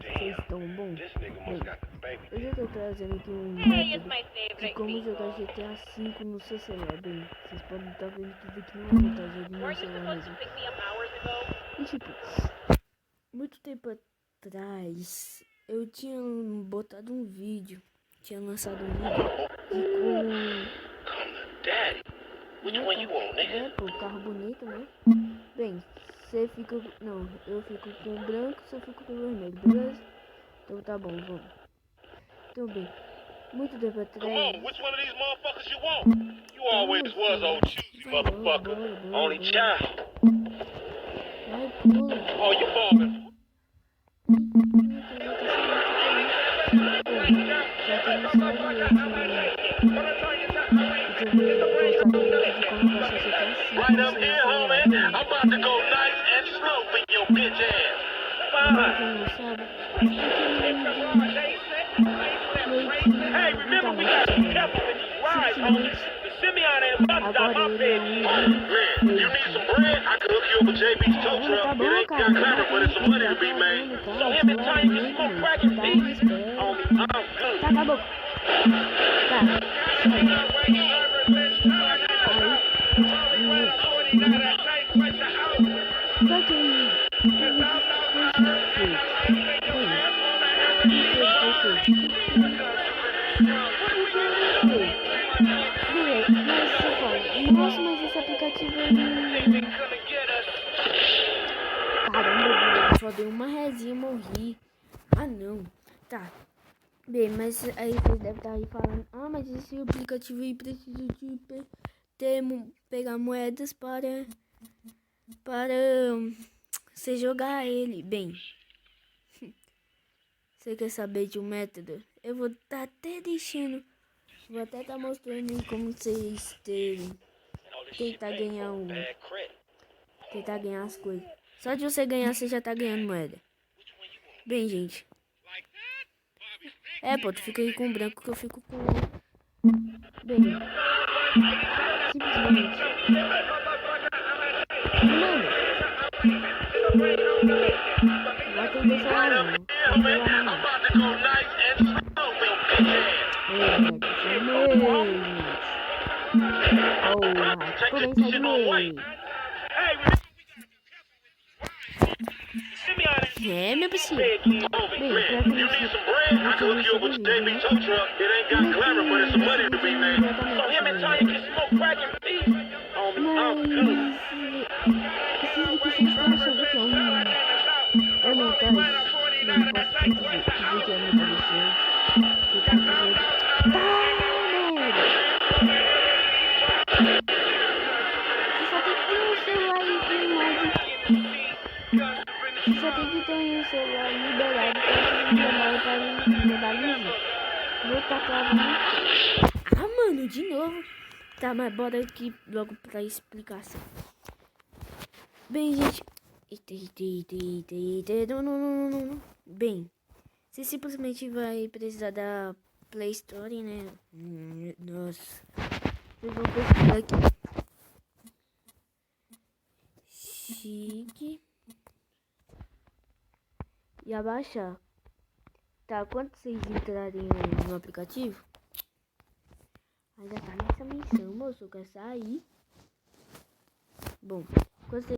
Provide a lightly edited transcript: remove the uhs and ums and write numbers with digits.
vocês estão bom? Bem, hoje eu tô trazendo aqui um método de como jogar GTA V no seu celular. Bem, vocês podem estar vendo tudo aqui no montagem do meu celular mesmo. E tipo, muito tempo atrás, eu tinha botado um vídeo, tinha lançado um vídeo pô, carro bonito, né? Bem, você fica... Não, eu fico com o branco, você fica com o vermelho, beleza? Então tá bom, vamos. Então bem, muito tempo atrás... Vai, pula. Já que não sabe, eu tinha postado um vídeo de como baixar GTA V no seu celular. Pra quem não sabe, aquele vídeo meio que não tá mais funcionando. Simplesmente, agora ele é um vídeo fake. Tá bom, cara, tá acabou. Tá, só que nossa, mas esse aplicativo aí... Caramba, só dei uma resinha e morri. Ah, não. Tá. Bem, mas aí vocês devem estar aí falando... Ah, mas esse aplicativo aí precisa de pegar moedas para você jogar ele. Bem, você quer saber de um método? Eu vou estar até deixando... Vou até estar mostrando aí como vocês tentar ganhar tentar ganhar as coisas. Só de você ganhar, você já tá ganhando moeda. Bem, gente. Pô, tu fica aí com o branco que eu fico com... Bem. Simplesmente. Mano. Vai ter que deixar lá, não. Tô bem, sai do meio. Meu parceiro. Bem, pra que você é montagem. Não posso te dizer que é montagem. Você tá fazendo... merda! Você só tem que ter um celular aí com mod. Você só tem que ter um celular liberado para mandar livro. Vou tacar ali. Ah, mano, de novo. Tá, mas bora aqui logo pra explicação. Bem, gente. Não. Bem, você simplesmente vai precisar da Play Store, né? Nossa. Vocês vão pesquisar aqui. Chique. E abaixar. Tá, quando vocês entrarem no aplicativo, ainda tá nessa missão, moço, quer sair? Bom, quando vocês